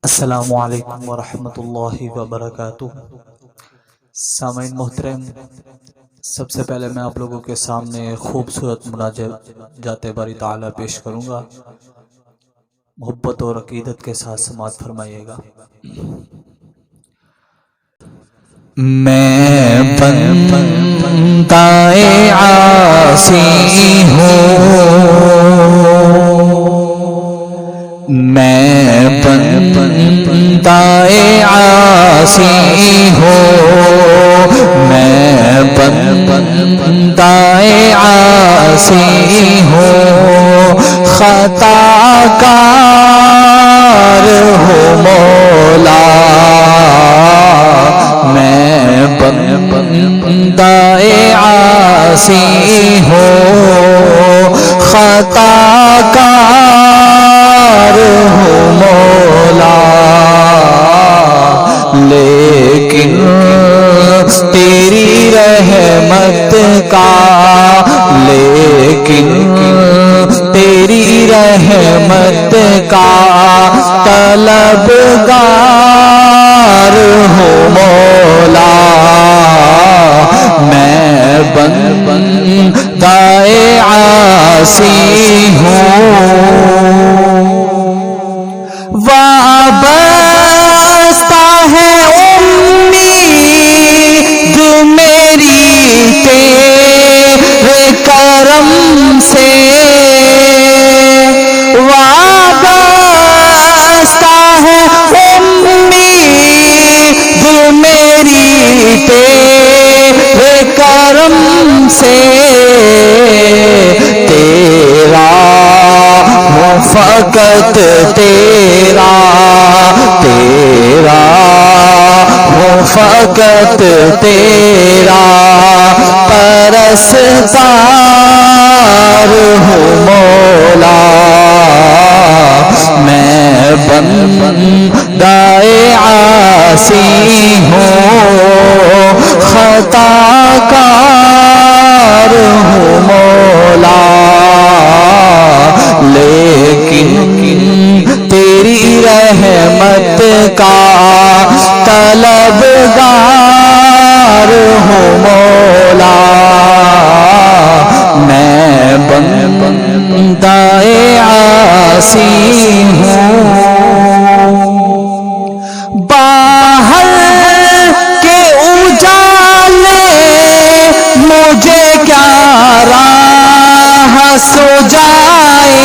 السلام علیکم ورحمۃ اللہ وبرکاتہ۔ سامعین محترم، سب سے پہلے میں آپ لوگوں کے سامنے خوبصورت مناجات باری تعالیٰ پیش کروں گا۔ محبت اور عقیدت کے ساتھ سماعت فرمائیے گا۔ میں بندہ عاصی ہوں، میں بندہ عاصی ہوں، میں بندہ عاصی ہوں، خطا کار ہوں مولا، میں بندہ عاصی ہوں، خطا کار ہوں مولا، لیکن تیری رحمت کا، لیکن تیری رحمت کا طلبگار ہوں مولا، میں بندہ عاصی ہوں، وابستہ ہے امید میری تیرے کرم سے، وابستہ ہے امید میری تیرے کرم سے، تیرا فقط تیرا، تیرا فقط تیرا پرستار ہوں مولا، میں بندہ عاصی ہوں، خطا کار ہوں مولا، لیکن تیری رحمت کا طلبگار ہوں مولا، میں بندہ عاصی ہوں، باہر کے اجالے مجھے کیا راہ سجائے،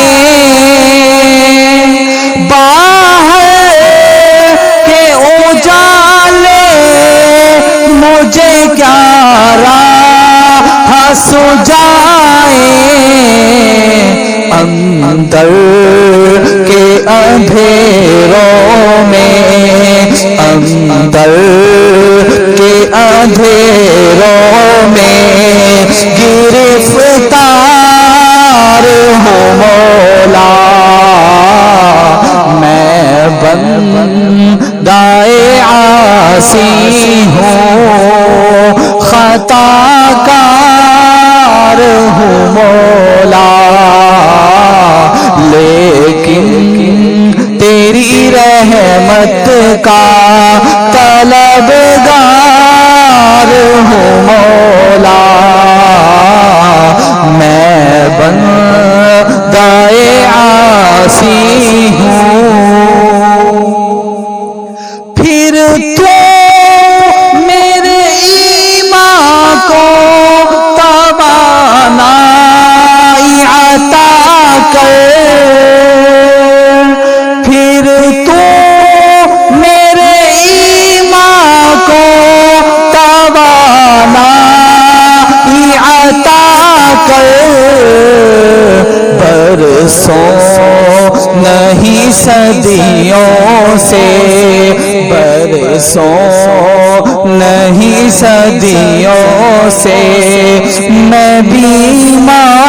باہر کے اجالے مجھے کیا راہ سجائے، اندر کے اندھیروں میں، اندر کے اندھیروں میں گرفتار ہوں مولا، میں بندہ عاصی ہوں، خطا کار ہوں مولا، لیکن تیری رحمت کا طلبگار ہوں مولا، میں بندہ عاصی ہوں، پھر تو میرے ایمان کو توانائی عطا کر، پھر تو میرے ایمان کو توانائی عطا کر، برسوں نہیں صدیوں سے، برسوں نہیں صدیوں سے میں بیمار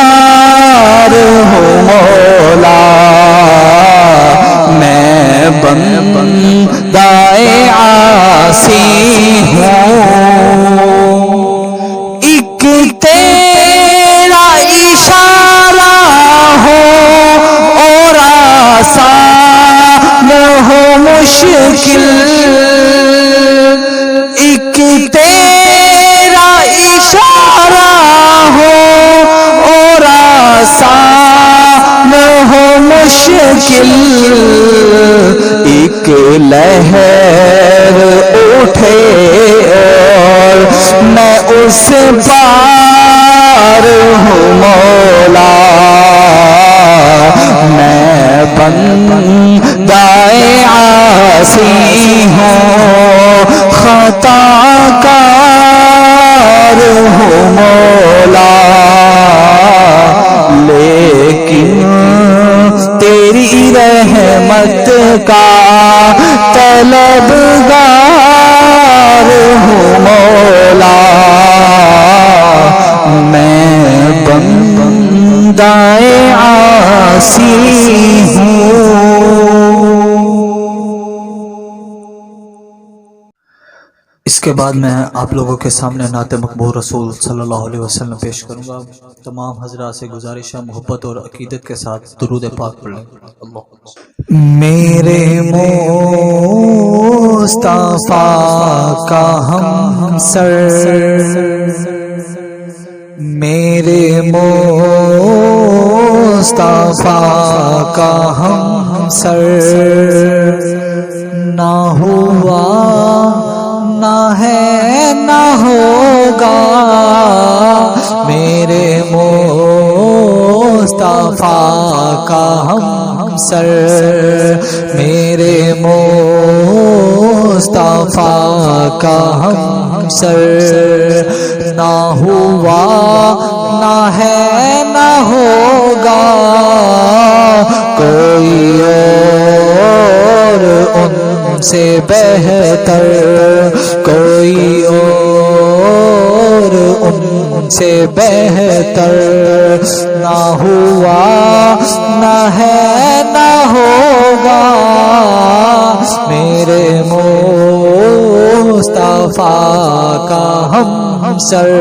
ہوں مولا، میں بندہ عاصی ہوں، ایک تیرا اشارہ ہو اور آسان ہو مشکل ایک لہر اٹھے اور میں اس پار ہوں مولا، میں بندۂ عاصی ہوں، خطا کار ہوں مولا، لیکن تیری رحمت کا طلبگار ہوں مولا، میں بندۂ عاصی ہوں۔ اس کے بعد میں آپ لوگوں کے سامنے نعت مقبول رسول صلی اللہ علیہ وسلم پیش کروں گا۔ تمام حضرات سے گزارش ہے محبت اور عقیدت کے ساتھ درود پاک پڑھ لیں۔ اللہ میرے مصطفیٰ کا ہم سر، میرے مصطفیٰ کا ہم سر، نہ ہوا نہ ہے نہ ہوگا، میرے مصطفیٰ کا ہم سر، میرے مصطفیٰ کا ہم سر، نہ ہوا نہ ہے نہ ہوگا، کوئی اور ان سے بہتر، کوئی اور ان سے بہتر، نہ ہوا نہ ہے نہ ہوگا، میرے مصطفیٰ کا ہم سر،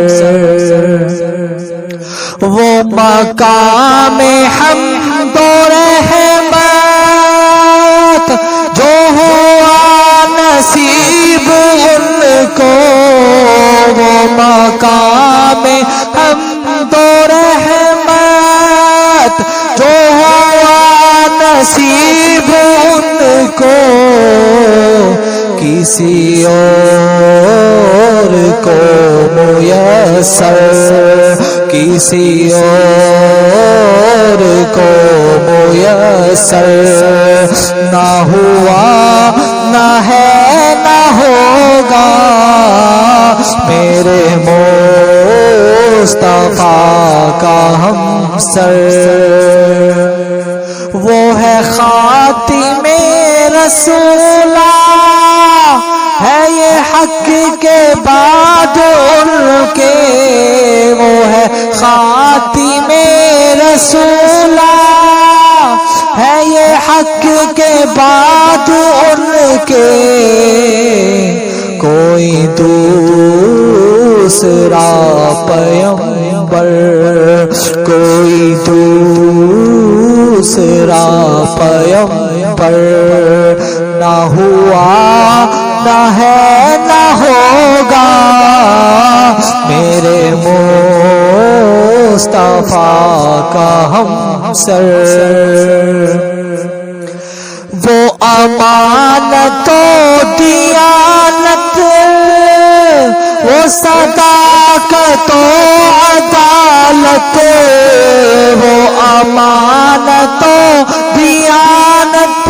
وہ مقام حمد و رحمت جو ہوا نصیب ان کو، وہ مقام حمد و رحمت جو ہوا نصیب ان کو، کسی اور کو میسر، کسی اور کو میسر نہ ہوا نہ ہے نہ ہوگا، میرے مصطفیٰ کا ہم سر، وہ ہے خاتم رسولہ، ہے یہ حق کے بعد ان کے، وہ ہے خاتم رسولہ، ہے یہ حق کے بعد ان کے، کوئی دوسرا پیغمبر، کوئی دوسرا پیغمبر نہ ہوا نہ ہے نہ ہوگا، میرے مصطفیٰ کا ہم سر، وہ امانت و دیانت، وہ صداقت و عدالت، وہ امانت و دیانت،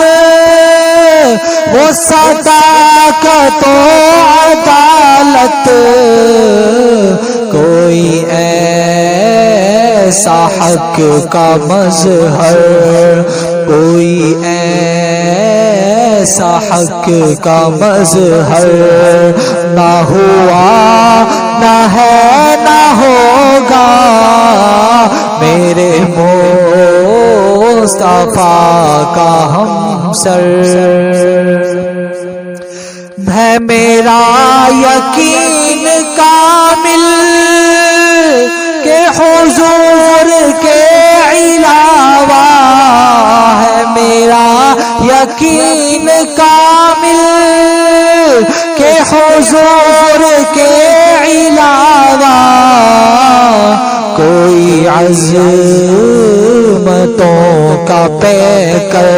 وہ صداقت و عدالت، کوئی ایسا حق کا مظہر، کوئی ایسا حق کا مظہر نہ ہوا نہ ہے نہ ہوگا، میرے مصطفیٰ کا ہم سر، ہے میرا یقین کامل کہ حضور کے علاوہ، ہے میرا یقین کامل کہ حضور کے علاوہ کوئی عظمت عظمتوں کا پیکر،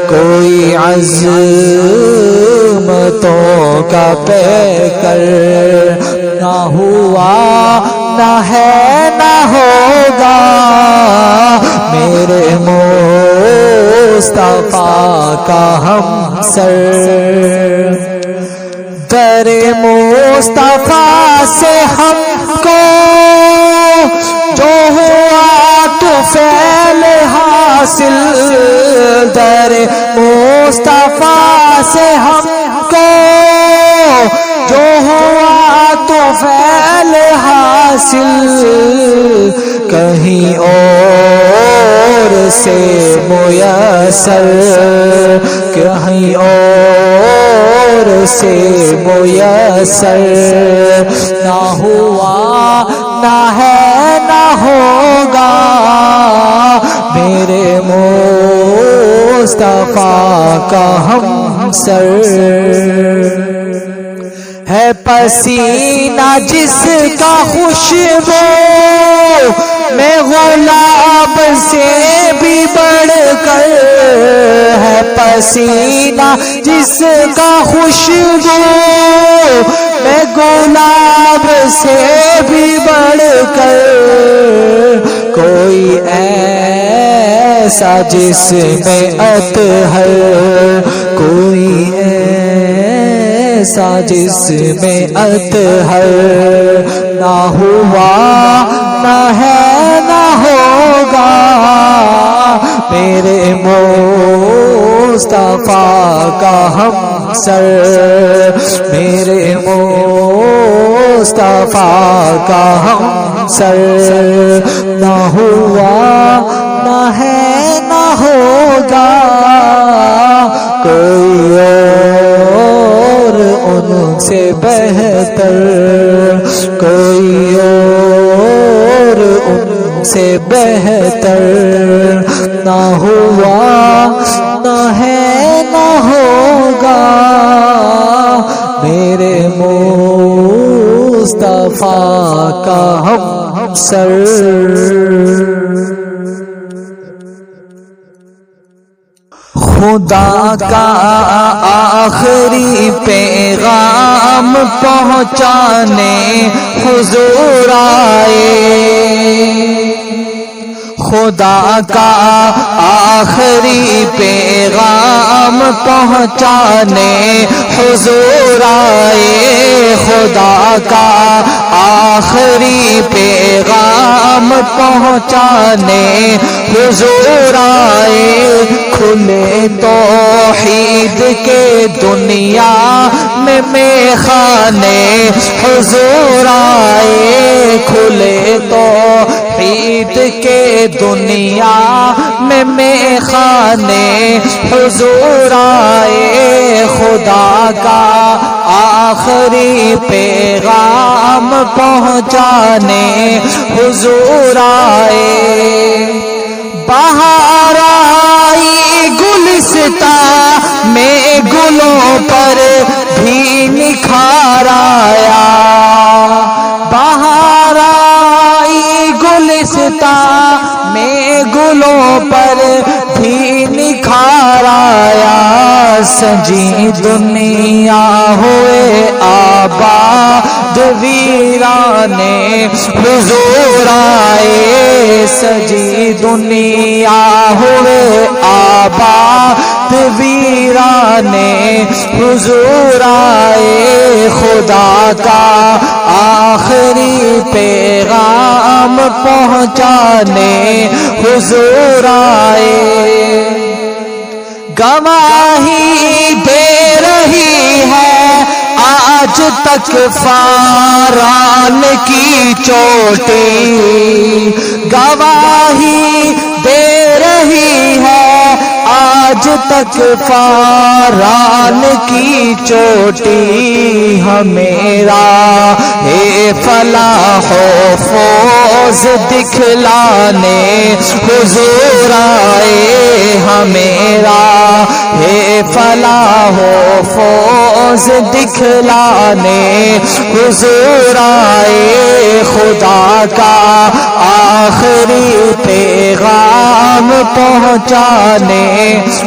کوئی عظمتوں کا پیکر، نہ ہوا نہ ہے نہ ہوگا میرے مصطفیٰ کا ہمسر۔ در مصطفیٰ سے ہم کو جو ہوا تو فعل حاصل، در مصطفیٰ سے ہم کو جو ہوا تو فعل حاصل، کہیں اور سے میسر، کہیں اور سے میسر، نہ ہوا نہ ہے نہ ہوگا میرے مصطفیٰ کا ہمسر۔ ہے پسینہ جس کا خوشبو میں گلاب سے بھی بڑھ کر، ہے پسینہ جس کا خوشبو میں گلاب سے بھی بڑھ کر، کوئی ایسا جس میں اطہر، کوئی ایسا جس میں اطہر، نہ ہوا نہ ہے نہ ہوگا میرے مصطفیٰ کا ہمسر، میرے مصطفیٰ کا ہمسر، نہ ہوا نہ ہے نہ ہوگا کوئی اور ان سے بہتر، کوئی اور ان سے بہتر، نہ ہوا نہ ہے نہ ہوگا میرے مصطفیٰ کا ہمسر۔ خدا کا آخری پیغام پہنچانے حضور آئے، خدا کا آخری پیغام پہنچانے حضور آئے، خدا کا آخری پیغام پہنچانے حضور آئے، کھلے توحید کے دنیا میں میخانے حضور آئے، کھلے توحید کے دنیا میں میخانے حضور آئے، خدا کا آخری پیغام پہنچانے حضور آئے، بہار آئی گلستاں میں گلوں پر بھی نکھار آیا، بہار آئی گلستاں میں گلوں پر بھی نکھار آیا، سجی دنیا ہوئے آباد ویرانے حضور آئے، سجی دنیا ہوئے آباد ویرانے حضور آئے، خدا کا آخری پیغام پہنچانے حضور آئے، گواہی دے رہی ہے آج تک فاران کی چوٹی، گواہی دے رہی ہے آج آج تک فاران کی چوٹی ہمیں راہ فلاح و فوز دکھلانے حضور آئے، ہمیں راہ فلاح و فوز دکھلانے حضور آئے، خدا کا آخری پیغام پہنچانے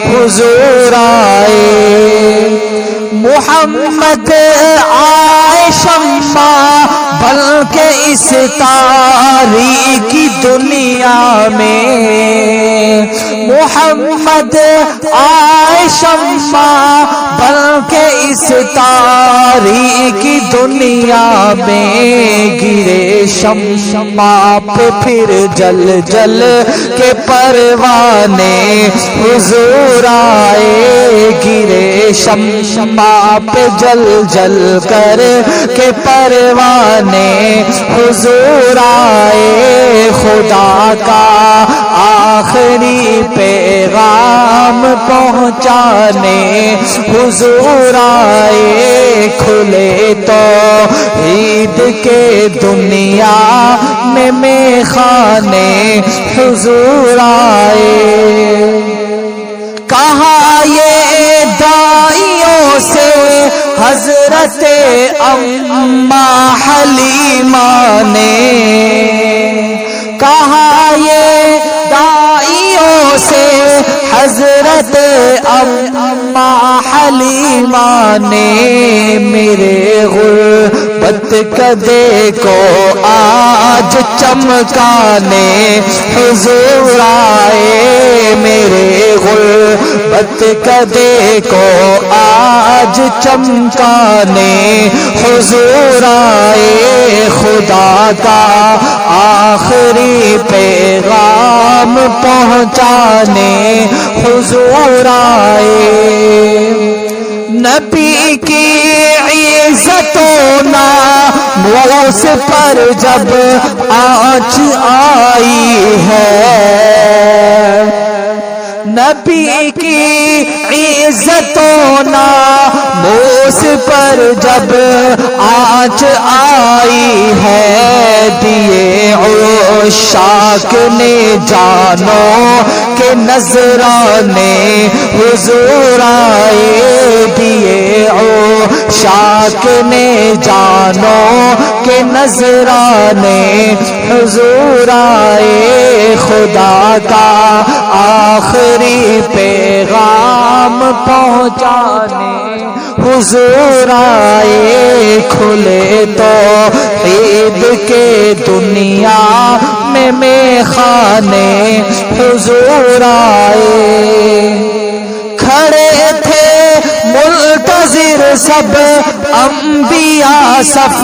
حضور آئے۔ محمد آئے شمع بلکہ اس تاریکی دنیا میں، محمد آئے شمع بلکہ اس تاریکی دنیا میں، گرے شمع پہ پھر جل جل کے پروانے حضور آئے، گرے شمع پہ جل جل کر کے پروانے حضور آئے، خدا کا آخری پیغام پہنچانے حضور آئے، کھلے توحید کے دنیا میں میخانے حضور آئے۔ کہا یہ دائیوں سے حضرت اماں حلیمہ نے، کہا یہ دائیوں سے حضرت اماں حلیمہ نے، میرے غربت کدے کو آج چمکانے حضور آئے، میرے غربت کدے کو آج چمکانے حضور آئے، خدا کا آخری پیغام پہنچانے حضور آئے۔ نبی کی عزتوں ناموس پر جب آنچ آئی ہے، نبی کی عزتوں ناموس پر جب آنچ آئی ہے، دیے عشاق نے جانو کہ نذرانے حضور آئے، دیے عشاق نے جانو کہ نذرانے حضور آئے، خدا کا آخری پیغام پہنچانے حضور آئے، کھلے توحید کے دنیا میں میخانے حضور آئے۔ کھڑے تھے منتظر سب انبیاء صف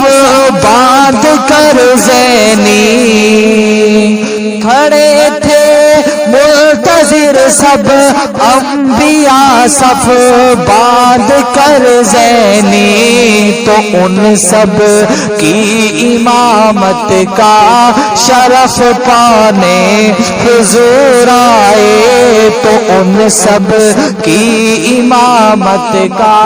باندھ کر زینی، کھڑے تھے منتظر سب انبیاء صف باندھ کر زینی، تو ان سب کی امامت کا شرف پانے حضور آئے، تو ان سب کی امامت کا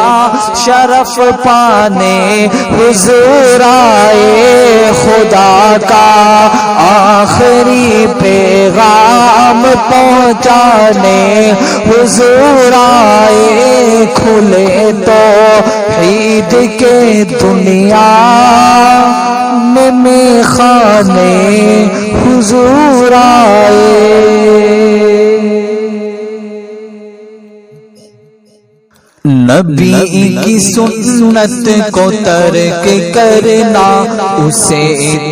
شرف پانے حضور آئے، خدا کا آخری پیغام پہنچانے حضور آئے، کھلے توحید کے دنیا میں میخانے حضور آئے۔ نبی کی سنت کو ترک کرنا اسے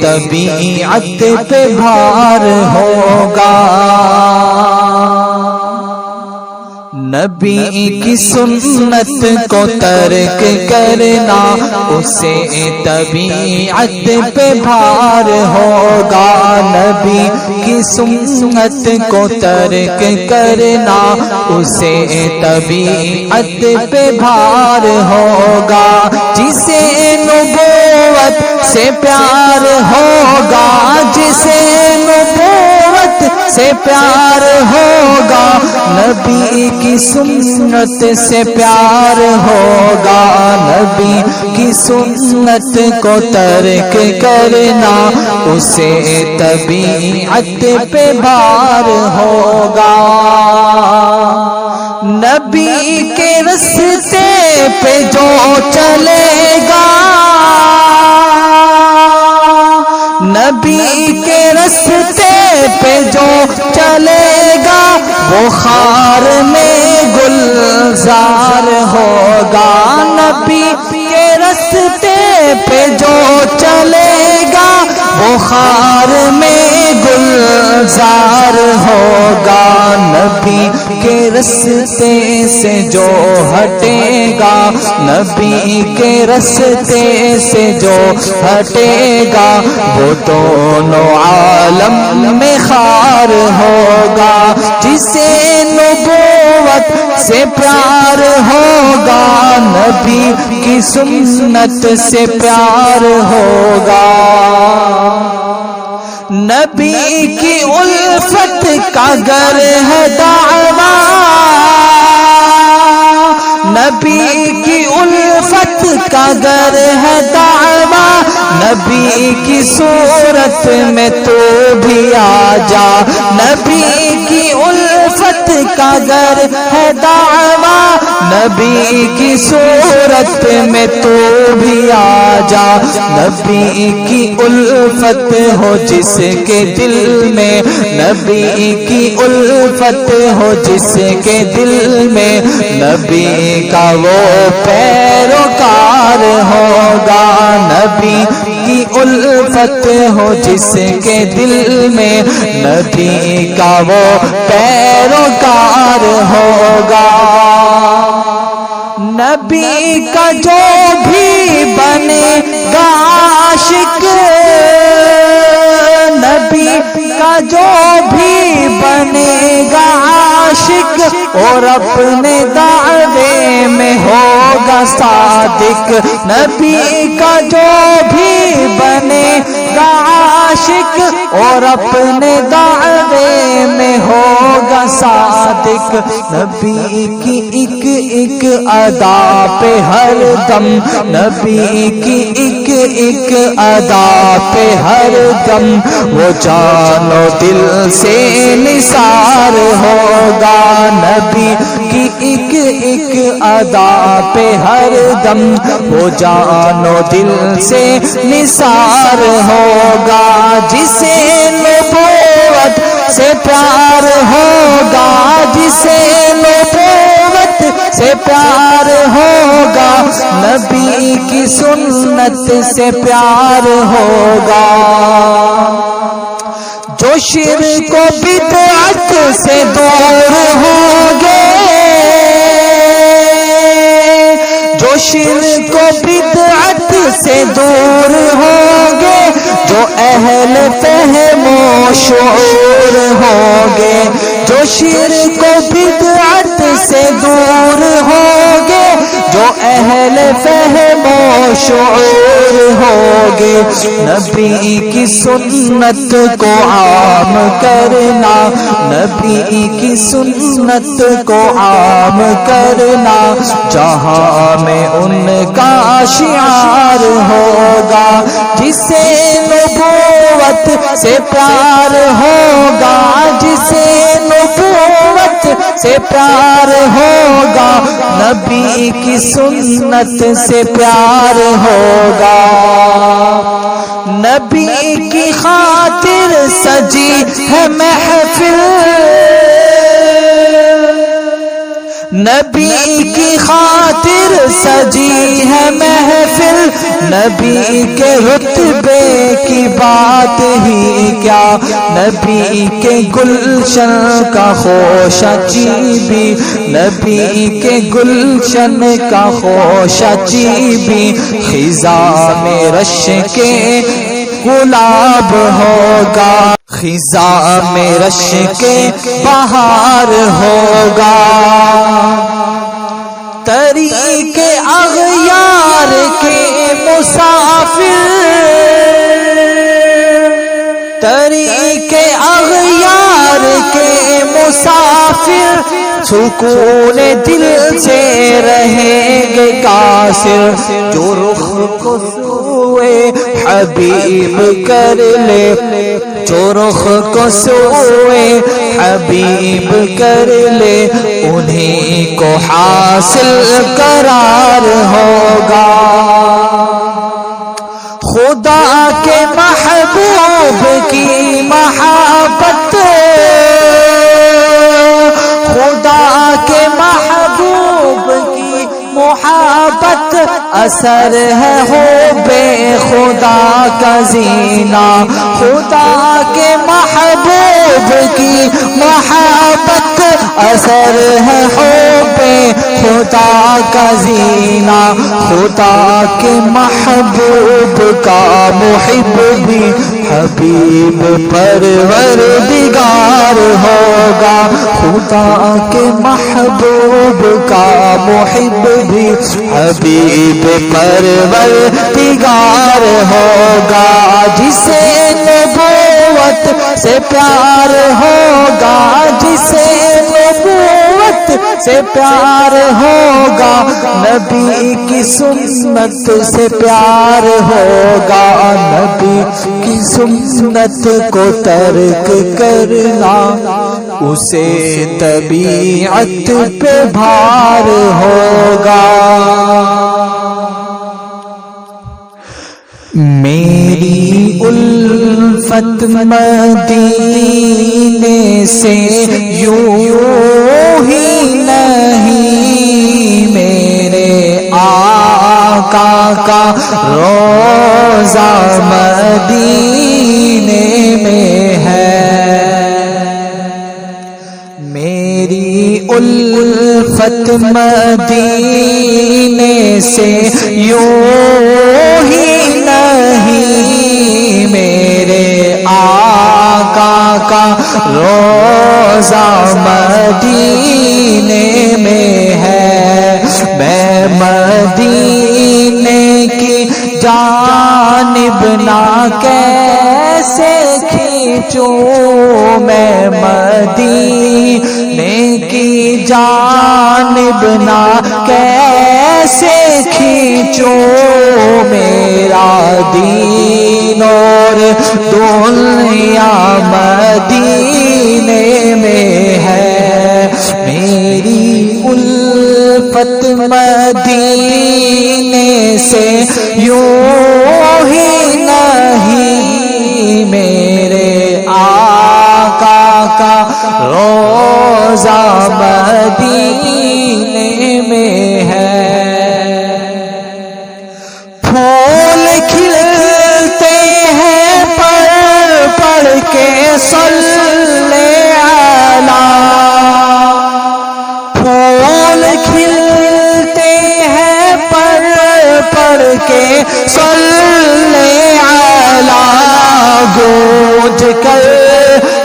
طبیعت پہ بھار ہوگا، نبی کی سنت کو ترک کرنا اسے طبیعت پہ بھار ہوگا، نبی کی سنت کو ترک کرنا اسے طبیعت پہ بھار ہوگا، جسے نبوت سے پیار ہوگا، جسے نبوت سے پیار ہوگا، نبی کی سنت سے پیار ہوگا، نبی کی سنت کو ترک کرنا اسے طبیعت پہ بھار ہوگا، نبی کے راستے پہ جو چلے گا، نبی کے راستے پہ جو چلے گا وہ خار میں گلزار ہوگا، نبی کے راستے پہ جو چلے گا وہ خار میں گلزار ہوگا، نبی کے راستے سے جو ہٹے گا، نبی کے راستے سے جو ہٹے گا وہ دونوں عالم میں خار ہوگا، جسے نبوت سے پیار ہوگا، نبی کی سنت سے پیار ہوگا، نبی کی الفت کا گر ہے دعویٰ، نبی کی الفت کا گر ہے دعویٰ، نبی کی صورت میں تو بھی آ جا، نبی کی الفت کا گر ہے دعویٰ، نبی کی صورت میں تو بھی آ جا، نبی کی الفت ہو جس کے دل میں، نبی کی الفت ہو جس کے دل میں، نبی کا وہ پیروکار ہوگا، نبی کی الفت ہو جس کے دل میں، نبی کا وہ پیروکار ہوگا، نبی کا جو بھی بنے گا عاشق، نبی کا جو بھی بنے گا عاشق اور اپنے دعوے میں ہوگا صادق، نبی کا جو بھی بنے گا عاشق اور اپنے دعوے میں ہوگا صادق، نبی کی ایک ایک ادا پہ ہر دم، نبی کی ایک ایک ادا پہ ہر دم وہ جان و دل سے نثار ہوگا، نبی کی ایک ایک ادا پہ ہر دم وہ جان و دل سے نثار ہوگا، جسے نبوت سے پیار ہوگا، جسے نبوت سے پیار ہوگا، نبی کی سنت سے پیار ہوگا، جو شرک و بدعت سے دور ہوں گے، جو شرک و بدعت سے دور ہوں گے، جو اہل فہم و شعور ہوں گے، جو شرک و بدعت سے دور ہوں گے، جو اہل فہم و شعور ہوں گے، نبی کی سنت کو عام کرنا، نبی کی سنت کو عام کرنا، جہاں میں ان کا شعار ہوگا، جسے نبوت سے پیار ہوگا، جسے نبوت سے پیار ہوگا، نبی کی سنت سے پیار ہوگا، نبی کی خاطر سجی ہے محفل، نبی کی خاطر سجی ہے محفل، نبی کے رتبے کی بات ہی کیا، نبی کے گلشن کا خوشہ چیبی، نبی کے گلشن کا خوشہ چیبی، خزاں میں رش کے گلاب ہوگا، خزاں میں رش کے بہار ہوگا، طریق اغیار کے مسافر، طریق اغیار مسافر سکون دل سے رہیں گے قاصر، جو رخ کو سوئے حبیب کر لے، جو رخ کو سوئے حبیب کر لے، انہیں کو حاصل قرار ہوگا۔ خدا کے محبوب کی محبت، خدا کے محبوب کی محبت اثر ہے ہو بے خدا کا زینہ، خدا کے محبوب کی محبت اثر ہے ہو بے خدا کا زینہ، خدا کے محبوب کا محب بھی حبیب پروردگار ہوگا، خدا کے محبوب کا محب بھی حبیب پروردگار ہوگا، جسے نبوت سے پیار ہوگا، جسے نبوت سے پیار ہوگا، نبی کی سنت سے پیار ہوگا، نبی کی سنت کو ترک کرنا اسے طبیعت پہ بھار ہوگا۔ میری الفت مدینے سے یوں ہی نہیں، میرے آقا کا روضہ مدینے میں ہے، میری الفت مدینے سے یوں ہی نہیں، میرے آقا کا روضہ مدینے میں ہے، میں مدینے کی جانب نہ کیسے کھینچوں، میں مدینے کی جانب نہ کیسے کھینچوں، میرا دین اور دنیا مدینے میں ہے، میری الفت مدینے سے یوں ہی نہیں، میرے آقا کا روضہ مدینے میں ہے، پھول کھلتے ہیں پڑھ پڑھ کے صلی علی، پھول کھلتے ہیں پڑھ پڑھ کے صلی علی، گونج کر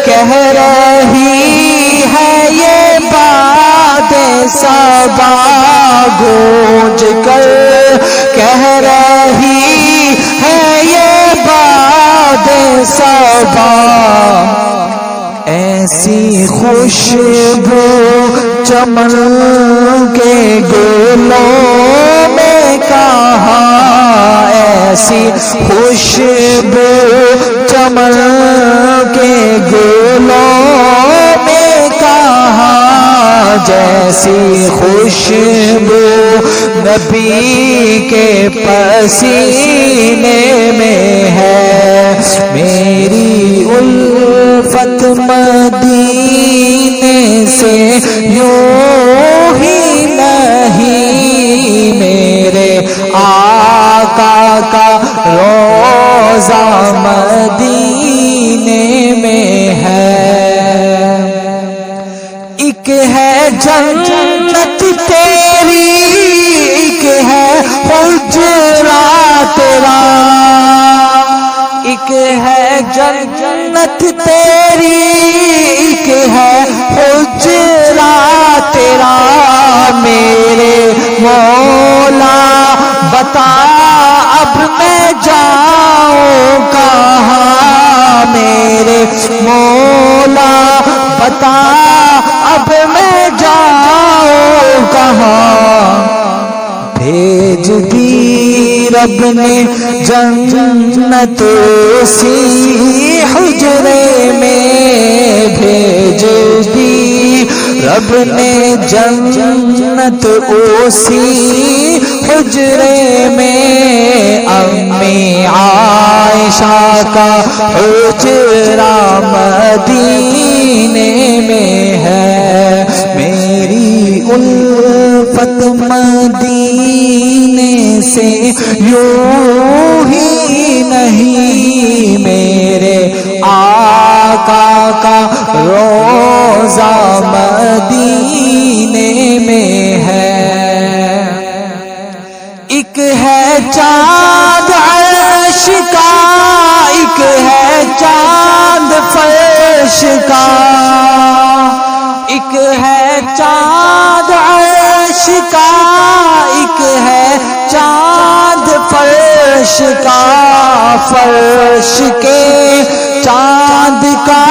کہہ رہی ہے یہ باد صبا، گونج کر کہہ رہی ہے یہ باد صبا، ایسی خوشبو چمن کے گلوں میں کہاں، ایسی خوشبو چمن کے گلوں میں کہاں، جیسی خوشبو نبی کے پسینے میں ہے، میری الفت مدینے سے یوں ہی نہیں، میرے آقا کا روضہ مدینے میں ہے، ایک ہے جنت تیری، ایک ہے حجرہ تیرا، ایک ہے جنت تیری، ایک ہے حجرہ تیرا، میرے مولا بتا اب میں جاؤں کہاں، میرے مولا بتا بھیج دی رب نے جنت اسی حجرے میں، بھیج دی رب نے جنت اسی حجرے میں، امی عائشہ کا حجرہ مدینے میں ہے، میری الفت مدینے سے یوں ہی نہیں، میرے آقا کا روضہ مدینے میں ہے، ایک ہے چاند عرش کا، ایک ہے چاند فرش کا، ایک ہے چاند عرش کا، ایک ہے چاند فرش کا، فرش کے چاند کا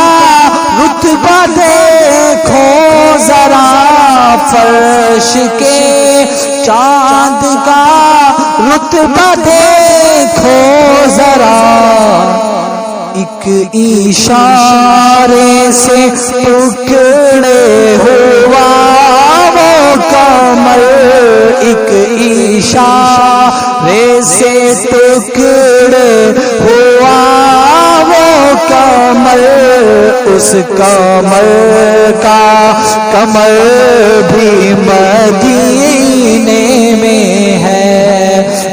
رتبہ دیکھو ذرا، فرش کے چاند کا رتبہ دیکھو ذرا، ایک اشارے سے ٹکڑے ہوا وہ کمر، ایک اشارے سے ٹکڑے ہوا وہ کمر، اس کمر کا کمر بھی مدینے میں ہے،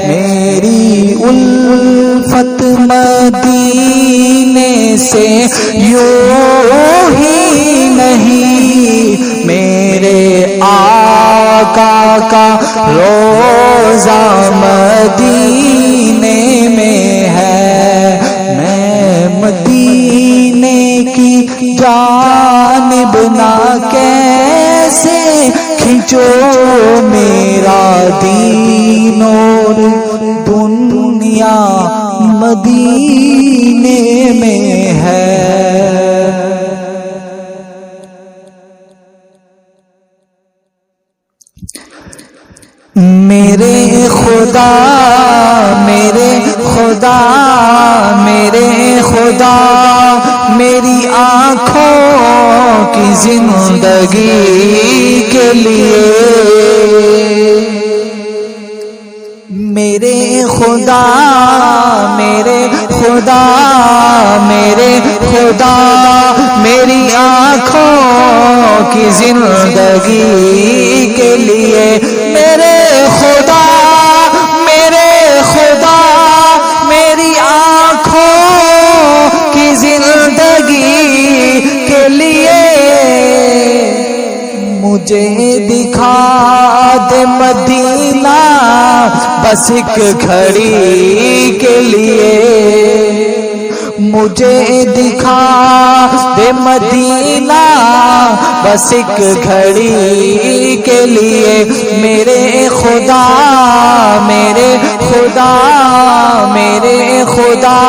میری الفت مدینے سے یوں ہی نہیں، میرے آقا کا روضہ مدینے میں ہے، میں مدینے کی جانب نہ کیسے کھینچو میرا دین اور دنیا مدینے میں ہے۔ میرے خدا میرے خدا میرے خدا میری آنکھوں کی زندگی کے لیے، میرے خدا میرے خدا میرے خدا میری آنکھوں کی زندگی کے لیے، میرے خدا میری آنکھوں کی زندگی کے لیے، مجھے دکھا دے مدینہ بس ایک گھڑی کے لیے، مجھے دکھا دے مدینہ بس ایک گھڑی کے لیے، میرے خدا میرے خدا میرے خدا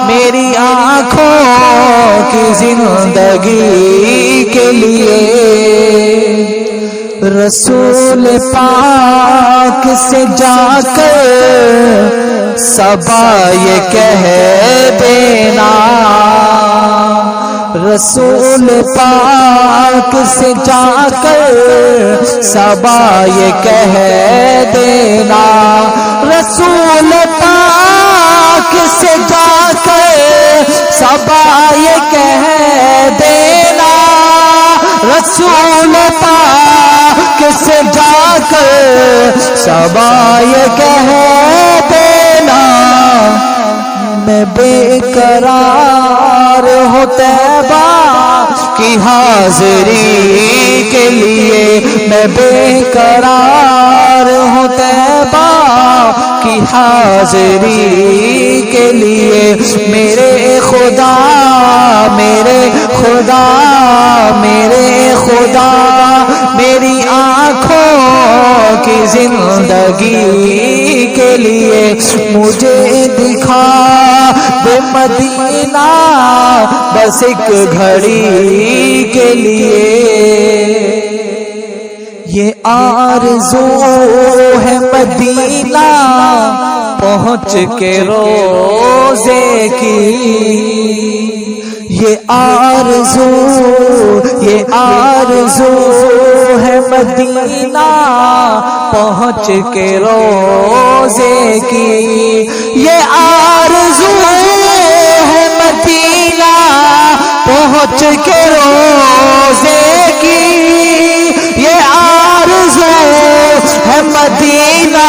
میری آنکھوں کی زندگی کے لیے، رسول پاک سے جا کر صبا یہ کہہ دینا، رسول پاک سے جا کر صبا یہ کہہ دینا، رسول پاک سے جا کر صبا یہ کہہ دینا، رسول پاک سے جا کر صبا یہ کہہ دینا، میں بے قرار ہوں طیبہ کی حاضری کے لیے، میں بے قرار ہوں طیبہ کی حاضری کے لیے، میرے خدا میرے خدا میرے خدا میری آنکھوں کی زندگی کے لیے، مجھے دکھا دے مدینہ بس ایک گھڑی کے لیے، یہ آرزو ہے مدینہ پہنچ کے روزے کی، یہ آرزو ہے مدینہ پہنچ کے روزے کی، یہ آرزو ہے مدینہ پہنچ کے روزے کی، یہ آرزو ہے مدینہ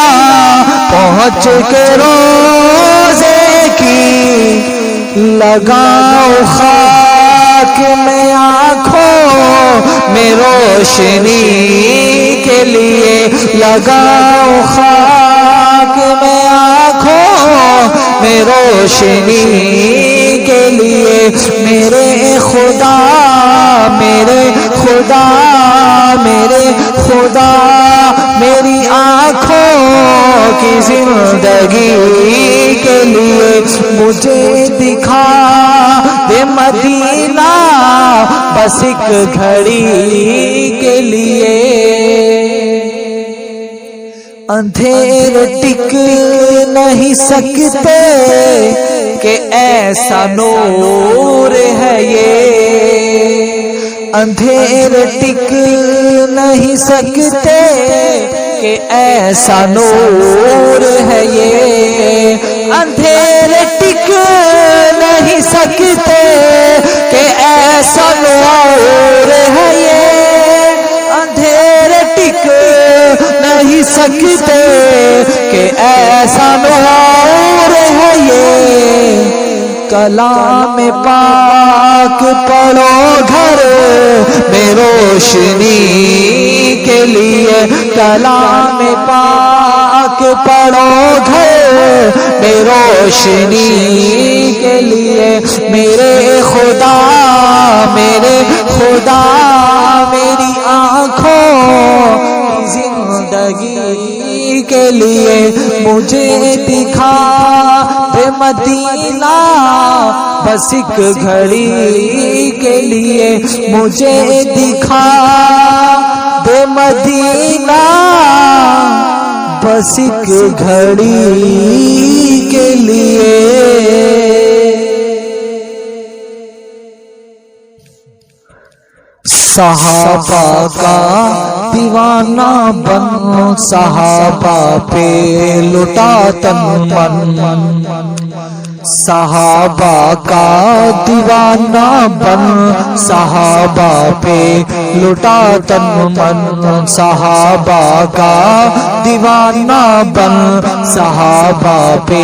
پہنچ کے روزے کی، لگاؤ خاک میں آنکھوں میں روشنی کے لیے، لگاؤ خاک میں آنکھوں میں روشنی کے لیے، میرے خدا میری آنکھوں کی زندگی کے لیے مجھے دکھا دے مدینہ بس ایک گھڑی کے لیے، اندھیر ٹک نہیں سکتے کہ ایسا نور ہے یہ، اندھیر ٹک نہیں سکتے کہ ایسا نور ہے یہ، اندھیر ٹک نہیں سکتے کہ ایسا نور ہے یہ، اندھیر ٹک نہیں سکتے کہ ایسا نور ہے یہ، کلام پاک پڑھو گھر میں روشنی کے لیے، کلام پاک پڑھو گھر میں روشنی کے لیے، میرے خدا میری آنکھوں کی زندگی کے لیے مجھے دکھا دے مدینہ بس ایک گھڑی کے لیے، مجھے دکھا دے مدینہ بس ایک گھڑی کے لیے۔ صحابہ کا دیوانہ بن صحابہ پہ لٹا تن من، صحابہ کا دیوانہ بن صحابہ پہ لٹا تن من، صحابہ کا دیوانہ بن صحابہ پہ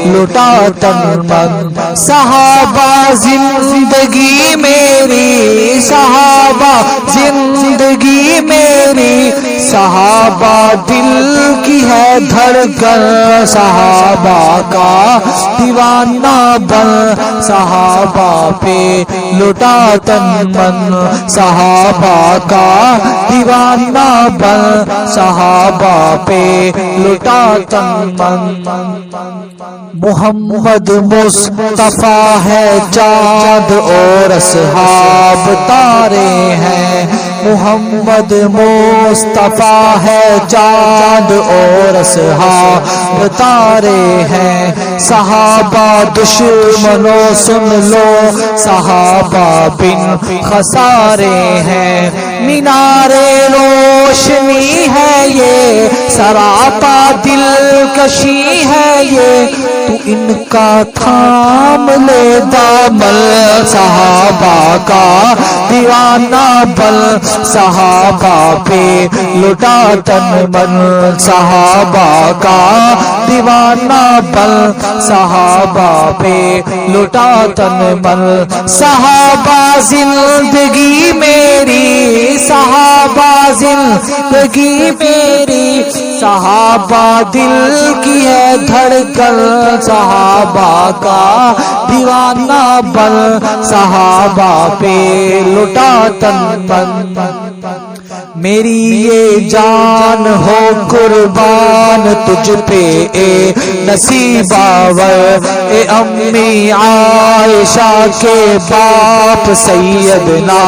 لٹا تن من، صحابہ زندگی میری، صحابہ زندگی میری، صحابہ دل کی ہے دھڑکن، صحابہ کا دیوانہ بن صحابہ پہ لٹا تن من، صحابہ کا دیوانہ بن صحابہ پہ لٹا تن من، محمد مصطفیٰ ہے چاند اور اصحاب تارے ہیں، محمد مصطفیٰ ہے چاند اور اصحاب تارے ہیں، صحابہ دشمنوں سن لو صحابہ بن خسارے ہیں، مینارے روشنی ہے یہ سراپا دلکشی ہے یہ، تو ان کا تھام لے دامن، صحابہ کا دیوانہ بن صحابہ پہ لٹا تن من، صحابہ کا دیوانہ بن صحابہ پہ لٹا تن من، صحابہ زندگی میری، صحابہ زندگی میری، صحابہ دل کی ہے دھڑکن، صحابہ کا دیوانہ بن صحابہ پہ لٹا تن من، میری یہ جان ہو قربان تجھ پہ اے نصیب آور، اے امی عائشہ کے باپ سیدنا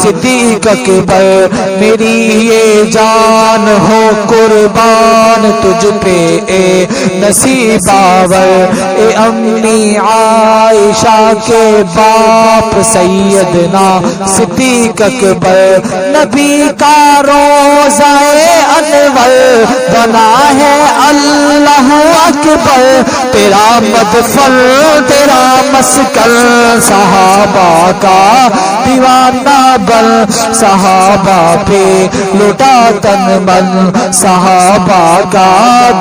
صدیق اکبر، میری یہ جان ہو قربان تجھ پہ اے نصیب آور، اے امی عائشہ کے باپ سیدنا صدیق اکبر، نبی کا روزہ انور بنا ہے اللہ اکبر، تیرا مدفن تیرا مسکن صحابہ کا دیوانہ بن، صحابہ پہ لٹا تن من، صحابہ کا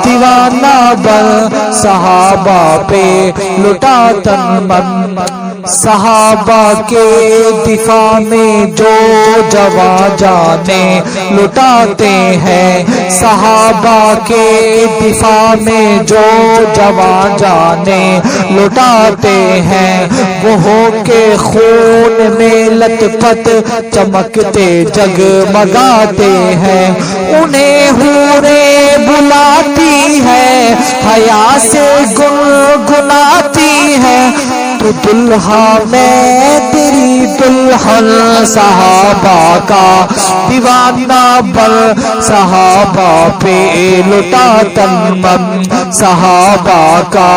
دیوانہ بن، صحابہ پہ لٹا تن من، صحابہ کے دفاع میں جو جواں جانیں لٹاتے ہیں، صحابہ کے دفاع میں جو جواں جانیں لٹاتے ہیں، وہ ہو کے خون میں لت پت چمکتے جگمگاتے ہیں، انہیں حوریں بلاتی ہے حیا سے گنگناتی ہے، تو دلہا میں تیری دلہن، صحابہ کا دیوانہ بن، صحابہ پہ لٹا تن من، صحابہ کا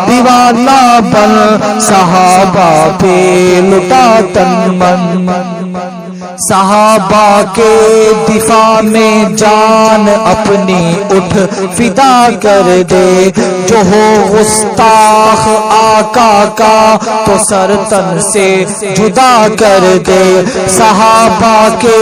دیوانہ بن، صحابہ پہ لٹا تن من، صحابہ کے دفاع میں جان اپنی اٹھ فدا کر دے، جو ہو گستاخ آقا کا تو سر تن سے جدا کر دے، صحابہ کے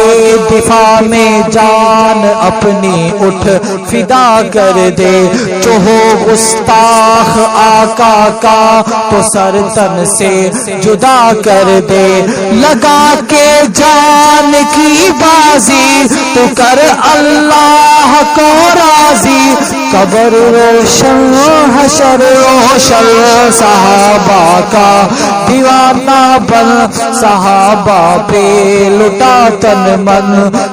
دفاع میں جان اپنی اٹھ فدا کر دے، جو ہو گستاخ آقا کا تو سر تن سے جدا کر دے، لگا کے جان کی بازی تو کر اللہ کو راضی، قبر روشن حشر روشن، صحابہ کا دیوانہ بن، صحابہ پہ لٹا تن من،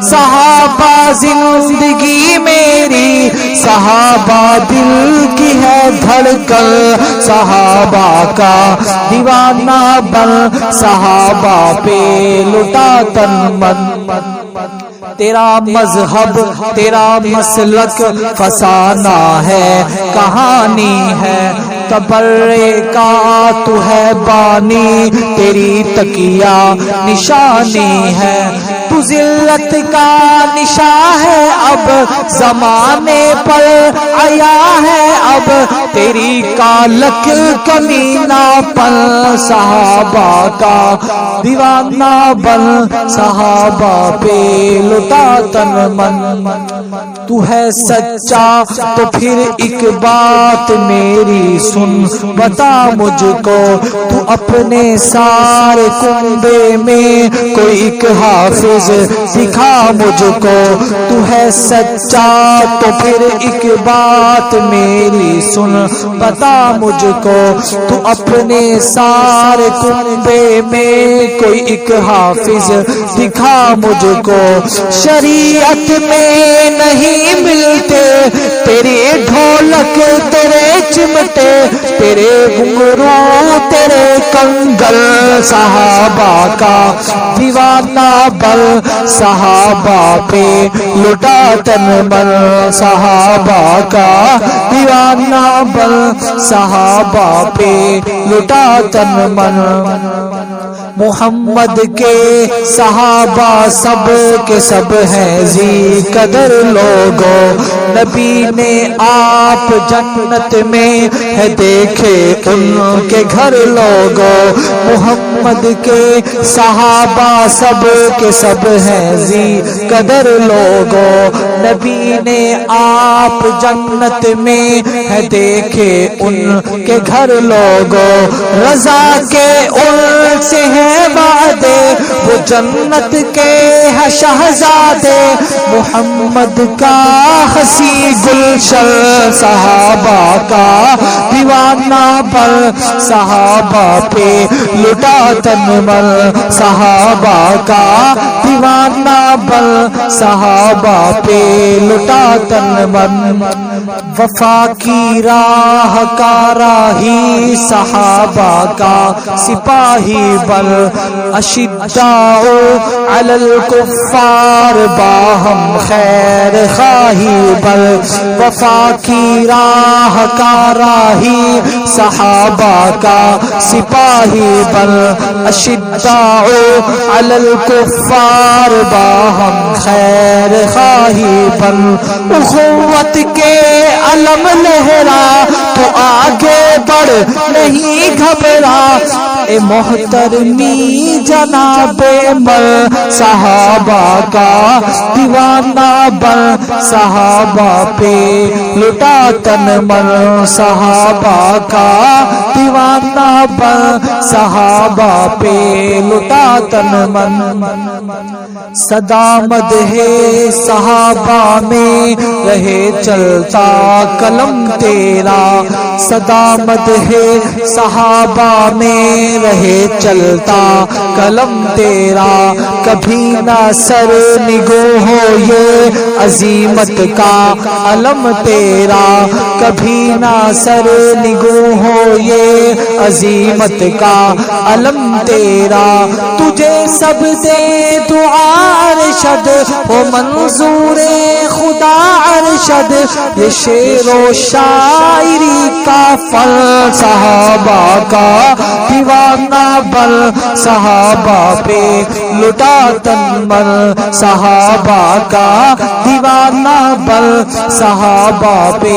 صحابہ زندگی میری، صحابہ دل کی ہے دھڑکن، صحابہ کا دیوانہ بن، صحابہ پہ لٹا تن من، تیرا مذہب تیرا مسلک فسانہ ہے کہانی ہے، تبرے کا تو ہے بانی، تیری تکیہ نشانی ہے، تو ذلت کا نشاں ہے اب زمانے پر آیا ہے اب، تیری کالک کمینہ پن، صحابہ کا دیوانہ بن، صحابہ پہ لٹا تن من، تو ہے سچا تو پھر ایک بات میری سن بتا مجھ کو، تو اپنے سارے کنبے میں کوئی ایک حافظ دکھا مجھ کو، تو ہے سچا تو پھر ایک بات میری سن بتا مجھ کو، تو اپنے سارے کنبے میں کوئی ایک حافظ دکھا مجھ کو، شریعت میں نہیں ملتے تیرے ڈھولک تیرے چمٹے، تیرے گھنگرو تیرے کنگل، صحابہ کا دیوانہ بن، صحابہ پہ لٹا تن من، صحابہ کا دیوانہ بن، صحابہ پہ لٹا تن من، محمد کے صحابہ سب کے سب ہیں ذی قدر لوگوں، نبی نے آپ جنت میں ہے دیکھے ان کے گھر لوگوں، محمد کے صحابہ سب کے سب ہیں ذی قدر لوگوں، نبی نے آپ جنت میں ہے دیکھے ان کے گھر لوگوں، رضا کے ان سے ہے وعدے وہ جنت کے ہے شہزادے، محمد کا ہنسی گل محشر صحابہ کا دیوانہ بل صحابہ پہ لٹا تن بل صحابہ کا دیوانہ بل صحابہ پہ لٹا تن بل وفا کی راہ کا راہی صحابہ کا سپاہی بل اشداء علی الکفار باہم خیر خواہی بل وفا کی راہ کا راہی صحابہ کا سپاہی بل اشداء علی الکفار باہم خیر خواہی بل اخوت کے علم لہرا تو آگے بڑھ نہیں گھبرا اے محترمی جناب مر صحابہ کا دیوانہ بن صحابہ پہ لٹا تن مر صحابہ کا دیوانہ بن صحابہ پہ لٹا تن من صدامت ہے صحابہ میں رہے چلتا قلم تیرا صدامت ہے صحابہ میں رہے چلتا قلم تیرا کبھی نہ سر نگو ہو یہ عظیمت کا علم تیرا کبھی نہ سر نگو ہو یہ عظیمت کا علم تیرا تجھے سب دے دعا ارشد ہو منظور خدا ارشد یہ شعر و شاعری کا فن صحابہ کا دیوانہ بل صحابہ پہ لٹا تن بل صحابہ کا دیوانہ بل صحابہ پہ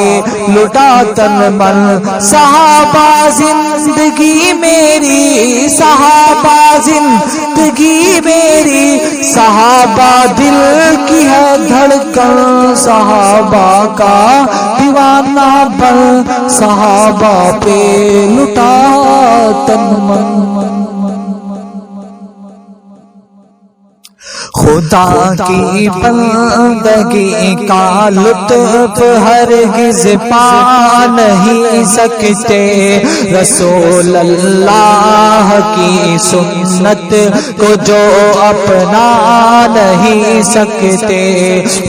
لٹا تن بل صحابہ زندگی میری صحابہ زندگی میری صحابہ دل کی ہے دھڑکن صحابہ کا دیوانہ بل صحابہ پہ لٹا تن من خدا کی بندگی کا لطف ہرگز پا نہیں سکتے رسول اللہ کی سنت کو جو اپنا نہیں سکتے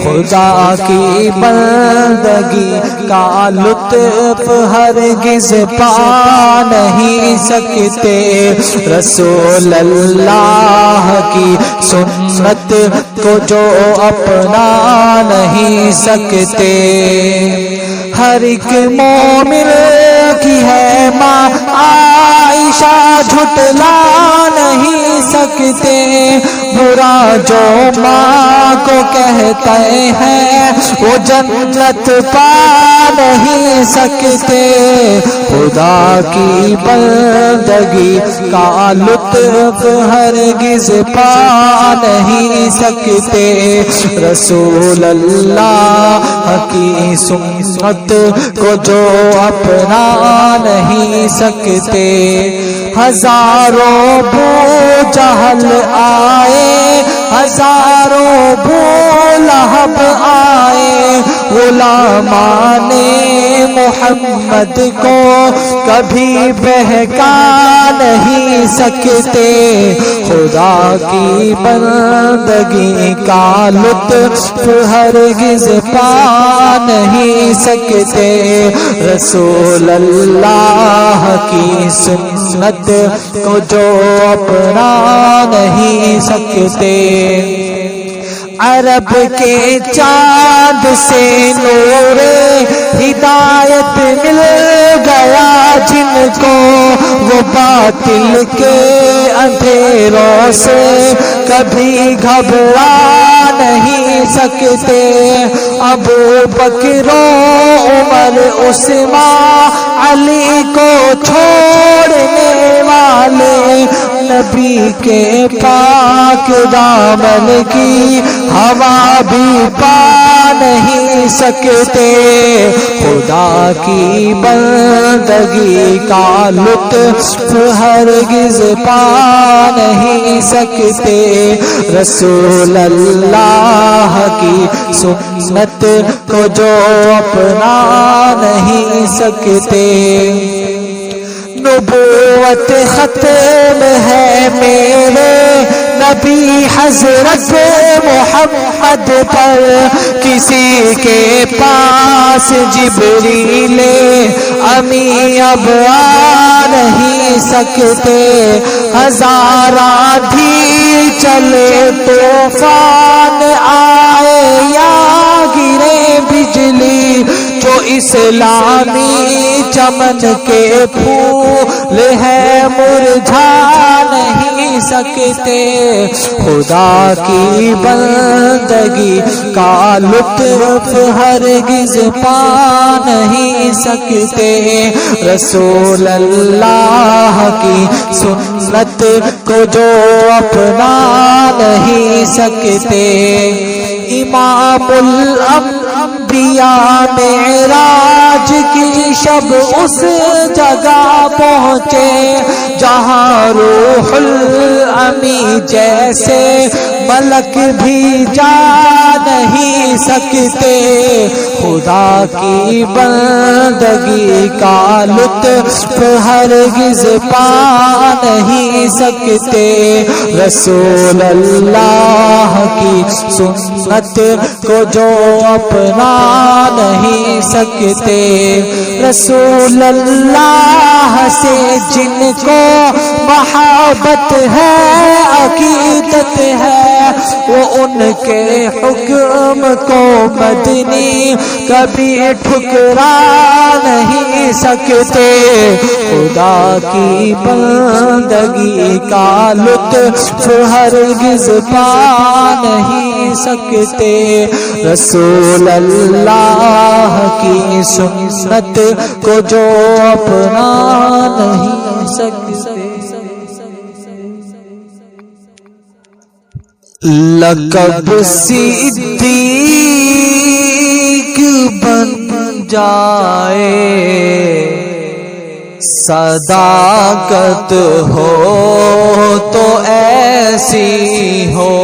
خدا کی بندگی کا لطف ہرگز پا نہیں سکتے رسول اللہ کی سنت کو جو اپنا نہیں سکتے ہر ایک مومن کی ہے ماں عائشہ جھٹلا نہیں سکتے برا جو ماں کو کہتے ہیں وہ جنت پا نہیں سکتے خدا کی بندگی کا لطف ہرگز پا نہیں سکتے رسول اللہ کی سنت کو جو اپنا نہیں سکتے ہزاروں بو جہل آئے ہزاروں بو لہب آئے غلامان محمد کو کبھی بہکا نہیں سکتے خدا کی بندگی کا لطف ہرگز پا نہیں سکتے رسول اللہ کی سنت کو جو اپنا نہیں سکتے عرب کے چاند سے نور ہدایت مل گیا جن کو وہ باطل کے اندھیروں سے کبھی گھبرا نہیں سکتے ابو بکر و عمر عثمان علی کو چھوڑنے والے نبی کے پاک دامن کی ہوا بھی پا نہیں سکتے خدا خدا کی بندگی کا لطف ہرگز پا نہیں سکتے، رسول اللہ کی سنت کو جو اپنا نہیں سکتے۔ نبوت ختم ہے میرے نبی حضرت محمد پر، کسی کے پاس جبریل امی اب آ نہیں سکتے، ہزار آندھی چلے طوفان آئے یا گرے بجلی، جو اسلامی چمن کے پھول ہے مرجھا نہیں سکتے، خدا کی بندگی کا لطف ہرگز پا نہیں سکتے، رسول اللہ کی سنت کو جو اپنا نہیں سکتے۔ امام الانبیاء معراج کی شب اس جگہ پہنچے جہاں روح الامین جیسے ملک بھی جا نہیں سکتے، خدا کی بندگی کا لطف ہرگز پا نہیں سکتے، رسول اللہ کی سنت کو جو اپنا نہیں سکتے، رسول اللہ سے جن کو محبت ہے عقیدت ہے، وہ ان کے حکم کو مدنی کبھی ٹھکرا نہیں سکتے، خدا کی بندگی کا لطف ہرگز پا نہیں سکتے، رسول اللہ کی سنت کو جو اپنا نہیں سکتے۔ لقب صدیق بن جائے، صداقت ہو تو ایسی ہو،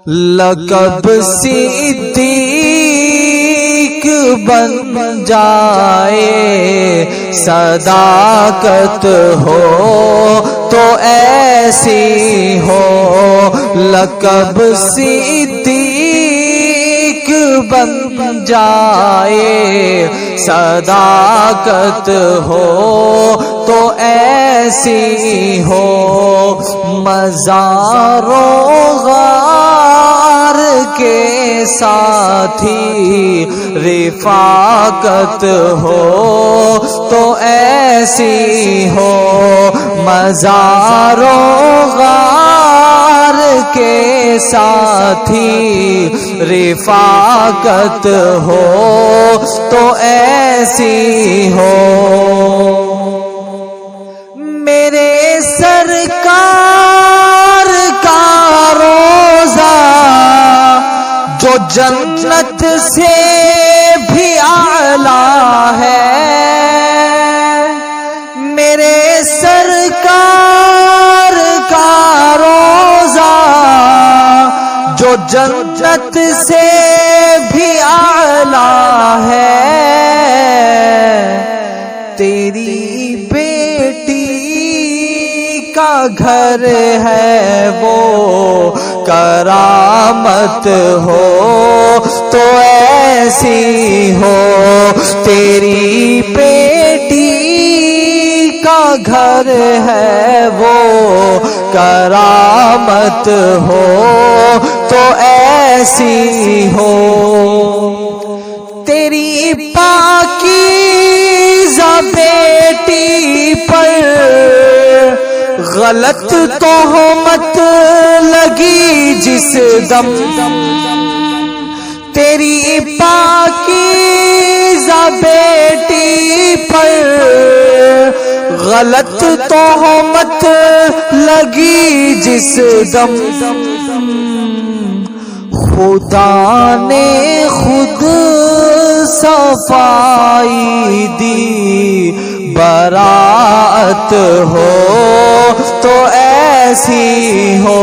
لقب صدیق بن جائے، صداقت ہو تو ایسی ہو، لقب صدیق بن جائے، صداقت ہو تو ایسی ہو، مزار و غار کے ساتھی رفاقت ہو تو ایسی ہو، مزار و غار کے ساتھی رفاقت ہو تو ایسی ہو، میرے سرکار کا روزہ جو جنت سے بھی اعلیٰ ہے، میرے سرکار کا روزہ جو جنت سے بھی اعلیٰ ہے، تیری بیٹی کا گھر ہے وہ کرامت ہو تو ایسی ہو، تیری بیٹی کا گھر ہے وہ کرامت ہو تو ایسی ہو، تیری پاکیزہ بیٹی پر غلط تہمت لگی جس دم، تیری پاکیزہ بیٹی پر غلط تہمت لگی جس دم، خدا نے خود صفائی دی، برات ہو تو ایسی ہو،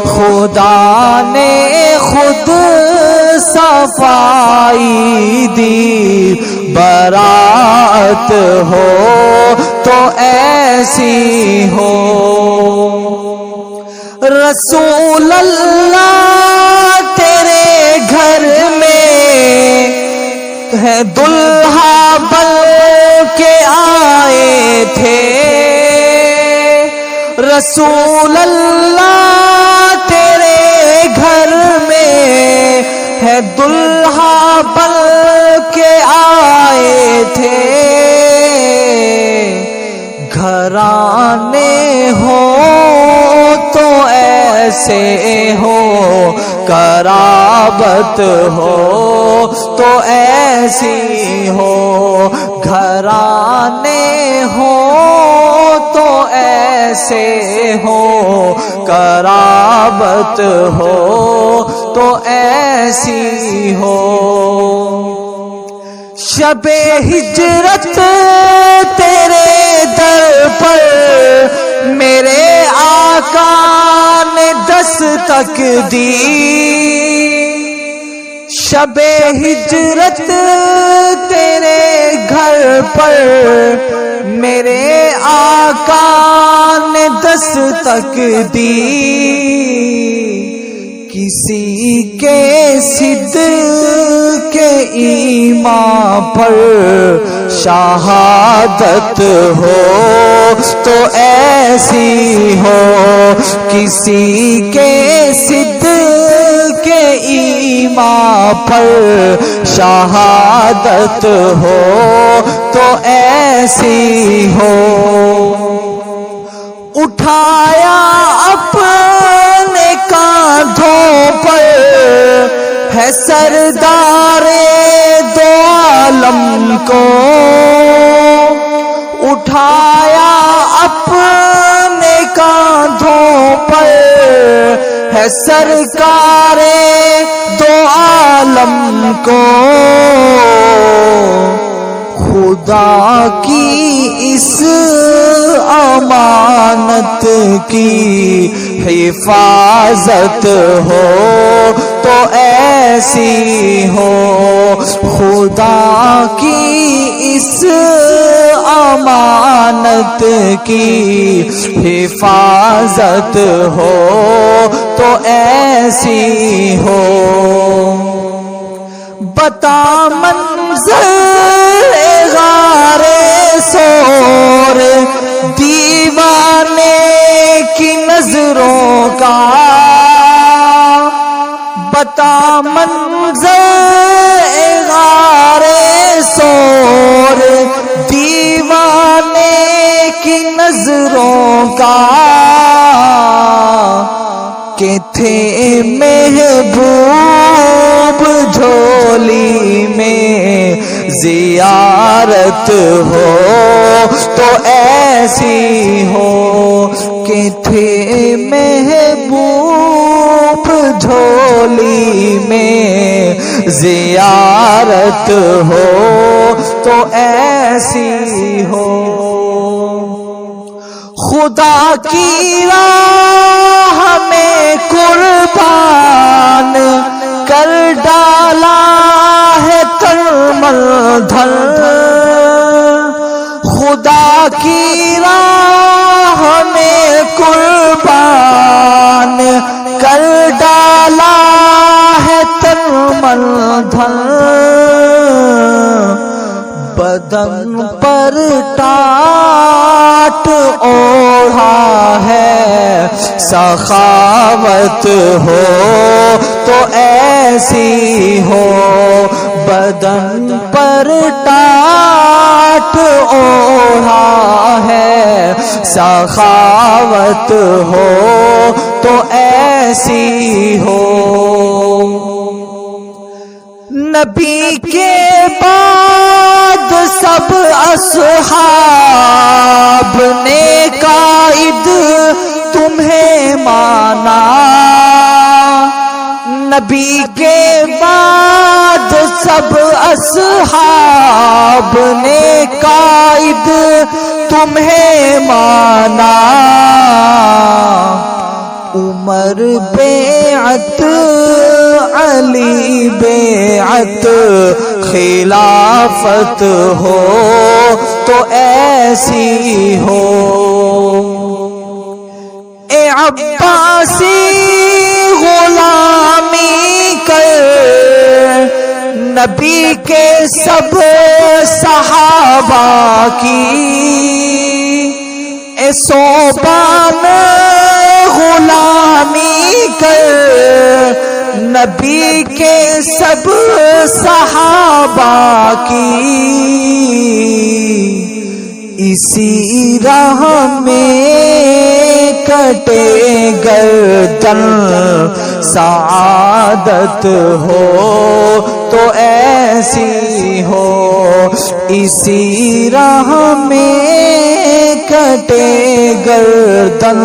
خدا نے خود صفائی دی، برات ہو تو ایسی ہو۔ رسول اللہ تیرے گھر میں ہے دلہا بن کے آئے تھے، رسول اللہ تیرے گھر میں ہے دلہا بن کے آئے تھے، گھرانے ہو تو ایسے ہو، قرابت ہو تو ایسی ہو، گھرانے ہو تو ایسے ہو، قرابت ہو تو ایسی ہو۔ شب ہجرت تیرے در پر میرے آقا نے دستک دی، شب ہجرت تیرے گھر پر میرے آقا نے دستک دی، کسی کے صدق کے ایمان پر شہادت ہو تو ایسی ہو، کسی کے صدق کے ایمان پر شہادت ہو تو ایسی ہو۔ اٹھایا اپنے کاندھوں پر ہے سردار دو عالم کو، اٹھایا اپنے کاندھوں پر ہے سرکار دو عالم کو، خدا کی اس امانت کی حفاظت ہو تو ایسی ہو، خدا کی اس امانت کی حفاظت ہو تو ایسی ہو۔ بتا منظر غار سور دیوانے کی نظروں کا، بتا منظر غار سور دیوانے کی نظروں کا، کہ تھے محبوب جھولی میں زیارت ہو تو ایسی ہو، کہ تھے محبوب جھولی میں زیارت ہو تو ایسی ہو۔ خدا کی راہ میں قربان کر ڈالا ہے ترمل دھر، خدا کی راہ میں قربان کر ڈالا ہے ترمل دھر، بدن پر ٹاٹ اوڑھا ہے سخاوت ہو تو ایسی ہو، بدن پر ٹاٹ اوڑھا ہے سخاوت ہو تو ایسی ہو۔ نبی کے بعد سب اصحاب نے قائد تمہیں مانا، نبی کے بعد سب اصحاب نے قائد تمہیں مانا، عمر بیعت علی بیعت، خلافت ہو تو ایسی ہو۔ اے عباسی غلامی کر نبی کے سب صحابہ کی، اے صوبان غلامی کر نبی کے سب صحابہ کی، اسی راہ میں کٹے گردن سعادت ہو تو ایسی ہو، اسی راہ میں کٹے گردن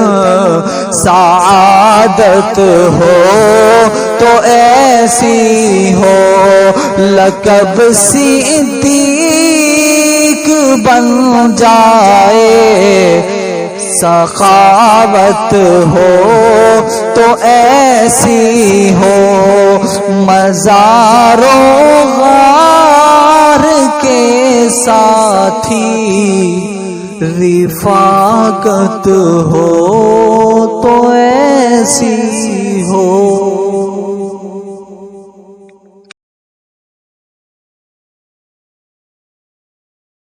سعادت ہو تو ایسی ہو، لقب صدیق بن جائے سخاوت ہو تو ایسی ہو، مزار و غار کے ساتھی رفاقت ہو تو ایسی ہو۔